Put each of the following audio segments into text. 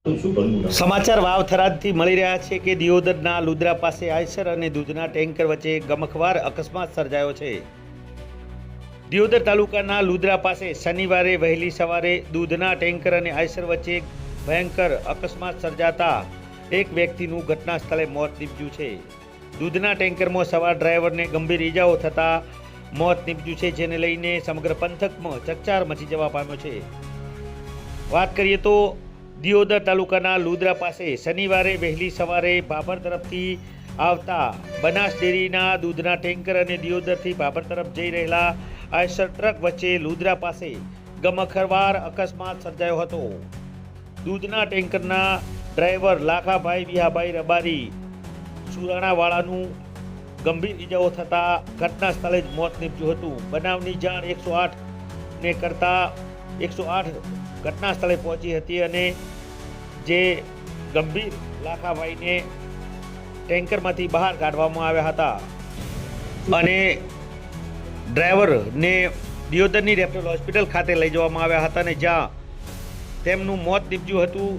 સમાચાર વાવ થરાદથી મળી રહ્યા છે કે દિયોદરના લુદ્રા પાસે આયસર અને દૂધના ટેન્કર વચ્ચે ગમખ્વાર અકસ્માત સર્જાયો છે। દિયોદર તાલુકાના લુદ્રા પાસે શનિવારે વહેલી સવારે દૂધના ટેન્કર અને આયસર વચ્ચે ભયંકર અકસ્માત સર્જાતા એક વ્યક્તિનું ઘટના સ્થળે મોત નીપજ્યું છે। દૂધના ટેન્કરમાં સવાર ડ્રાઈવરને ગંભીર ઈજાઓ થતાં મોત નીપજ્યું છે, જેને લઈને સમગ્ર પંથકમાં ચકચાર મચી જવા પામ્યો છે। વાત કરીએ તો દિયોદર તાલુકાના લુદ્રા પાસે શનિવારે વહેલી સવારે ભાભર તરફથી આવતા બનાસ ડેરીના દૂધના ટેન્કર અને દિયોદરથી ભાભર તરફ જઈ રહેલા આયસર ટ્રક વચ્ચે લુદ્રા પાસે ગમખ્વાર અકસ્માત સર્જાયો હતો। દૂધના ટેન્કરના ડ્રાઈવર લાખાભાઈ વિહાભાઈ રબારી સુરાણાવાળાનું ગંભીર ઈજાઓ થતાં ઘટના સ્થળે જ મોત નીપજ્યું હતું। બનાવની જાણ 108ને કરતા 108 ઘટના સ્થળે પહોંચી હતી અને જે ગંભીર લાખાભાઈને ટેન્કરમાંથી બહાર કાઢવામાં આવ્યા હતા અને ડ્રાઈવરને દિયોદરની રેફરલ હોસ્પિટલ ખાતે લઈ જવામાં આવ્યા હતા અને જ્યાં તેમનું મોત નીપજ્યું હતું।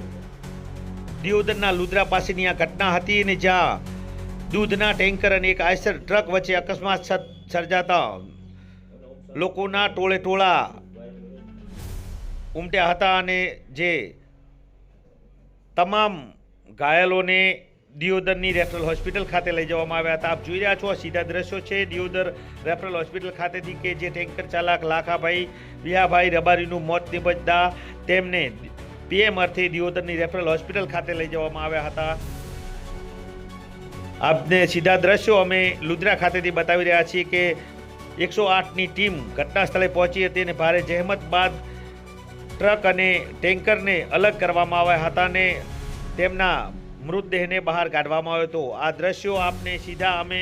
દિયોદરના લુદ્રા પાસેની આ ઘટના હતી અને જ્યાં દૂધના ટેન્કર અને એક આયસર ટ્રક વચ્ચે અકસ્માત સર્જાતા લોકોના ટોળે ટોળા ઉમટ્યા હતા અને જે તમામ ઘાયલોને દિયોદરની રેફરલ હોસ્પિટલ ખાતે લઈ જવામાં આવ્યા હતા। આપ જોઈ રહ્યા છો, સીધા દ્રશ્યો છે દિયોદર રેફરલ હોસ્પિટલ ખાતેથી કે જે ટેન્કર ચાલક લાખાભાઈ વિહાભાઈ રબારીનું મોત નિપજતા તેમને પીએમ અર્થે દિયોદરની રેફરલ હોસ્પિટલ ખાતે લઈ જવામાં આવ્યા હતા। આપને સીધા દ્રશ્યો અમે લુદ્રા ખાતેથી બતાવી રહ્યા છીએ કે 108ની ટીમ ઘટના સ્થળે પહોંચી હતી અને ભારે જહેમત બાદ ટ્રક અને ટેન્કરને અલગ કરવામાં આવ્યા હતા અને તેમના મૃતદેહને બહાર કાઢવામાં આવ્યો હતો। આ દ્રશ્યો આપને સીધા અમે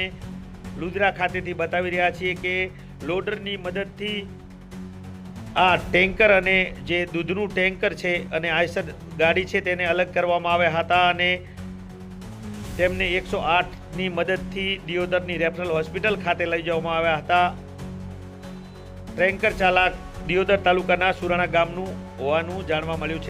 લુદ્રા ખાતેથી બતાવી રહ્યા છીએ કે લોડરની મદદથી આ ટેન્કર અને જે દૂધનું ટેન્કર છે અને આયસર ગાડી છે તેને અલગ કરવામાં આવ્યા હતા અને તેમને 108ની મદદથી દિયોદરની રેફરલ હોસ્પિટલ ખાતે લઈ જવામાં આવ્યા હતા। ટેન્કર ચાલક દિયોદર તાલુકાના સુરાણા ગામનું હોવાનું જાણવા મળ્યું છે।